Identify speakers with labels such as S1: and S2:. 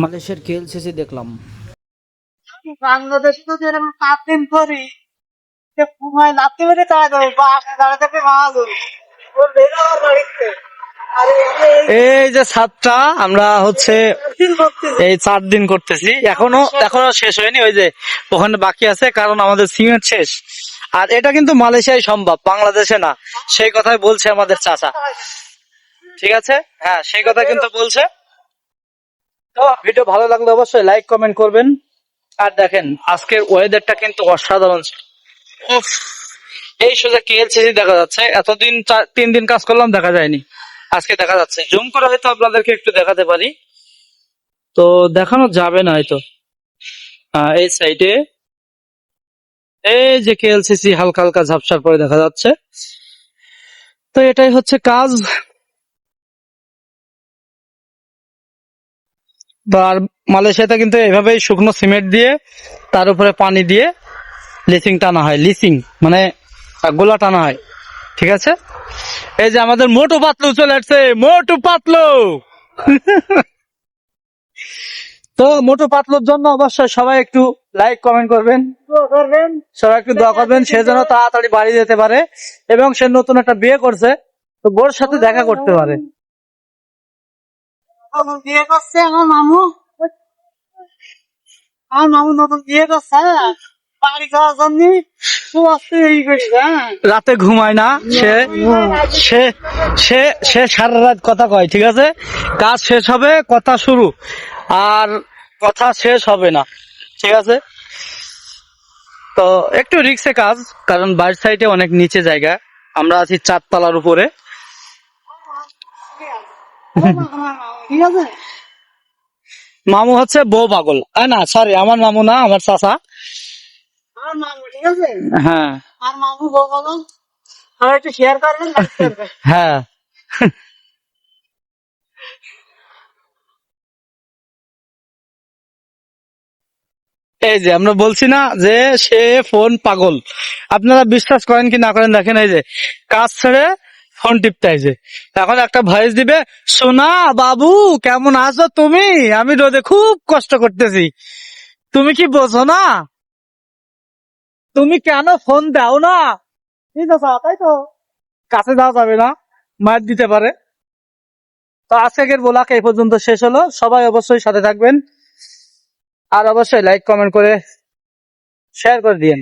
S1: মালয়েশিয়ার কেএলসিসি দেখলাম।
S2: বাংলাদেশে তো এরকম 5 দিন করি ঘুমায় নাচতে পেরে তা দাঁড়াতে ভালো ওর বেরো আমার বাড়িতে
S1: এই যে ছাদটা আমরা হচ্ছে এই 4 দিন করতেছি, এখনো এখনো শেষ হয়নি। ওই যে ওখানে বাকি আছে, কারণ আমাদের সিমেন্ট শেষ। আর এটা কিন্তু মালয়েশিয়ায় সম্ভব, বাংলাদেশে না, সেই কথাই বলছে আমাদের চাচা। ঠিক আছে, হ্যাঁ সেই কথা কিন্তু বলছে। তো ভিডিও ভালো লাগলে অবশ্যই লাইক কমেন্ট করবেন। আর দেখেন আজকের ওয়েদারটা কিন্তু অসাধারণ। উফ, এই সোজা কেএলসিসি দেখা যাচ্ছে। এতদিন 3 দিন কাজ করলাম, দেখা যায়নি, আজকে দেখা যাচ্ছে। জুম করে হয়তো আপনাদেরকে একটু দেখাতে পারি, তো দেখানো যাবে না হয়তো। এই সাইডে এই যে কেএলসিসি হালকা হালকা ঝাপসার পরে দেখা যাচ্ছে। তো এটাই হচ্ছে কাজ। আর মালয়েশিয়াতে কিন্তু এভাবেই শুকনো সিমেন্ট দিয়ে তার উপরে পানি দিয়ে লিসিং টানা হয়। লিসিং মানে গোলা টানা হয়। ঠিক আছে, এই যে আমাদের মোটু পাতলু চলে আসছে, মোটু পাতলু। তো মোটু পাতলুর জন্য অবশ্যই সবাই একটু লাইক কমেন্ট করবেন, সবাই একটু দোয়া করবেন সে যেন তাড়াতাড়ি বাড়ি যেতে পারে, এবং সে নতুন একটা বিয়ে করছে, তো বোর সাথে দেখা করতে পারে।
S2: বিয়ে করছে আমার মামু নতুন বিয়ে করছে বাড়ি যাওয়ার জন্য
S1: রাতে ঘুমায় না সে, সে সে সে সারা রাত কথা কয়। ঠিক আছে, কাজ শেষ হবে কথা শুরু, আর কথা শেষ হবে না। ঠিক আছে, তো একটু রিক্সে কাজ, কারণ বাড়ির সাইডে অনেক নিচে জায়গা, আমরা আছি 4 তলার উপরে।
S2: ঠিক আছে
S1: মামু হচ্ছে বউ পাগল, না সরি, আমার মামু না, আমার চাচা।
S2: আমার মামু ঠিক আছে
S1: হ্যাঁ
S2: আর মামু বউ বলো আমার একটু শেয়ার করবেন
S1: হ্যাঁ। এই যে আমরা বলছি না যে সে ফোন পাগল, আপনারা বিশ্বাস করেন কি না করেন, দেখেন এই যে কাজ ছেড়ে ফোন টিপতে, যে এখন একটা ভয়েস দিবে, সোনা বাবু কেমন আছো তুমি, আমি রোদে খুব কষ্ট করতেছি, তুমি কি বোঝো না, তুমি কেন ফোন দাও না।
S2: ঠিক আছে তাই তো
S1: কাছে যাওয়া যাবে না, মার দিতে পারে। তো আজকের ব্লগ এই পর্যন্ত শেষ হলো। সবাই অবশ্যই সাথে থাকবেন, আর অবশ্যই লাইক কমেন্ট করে শেয়ার করে দিয়েন।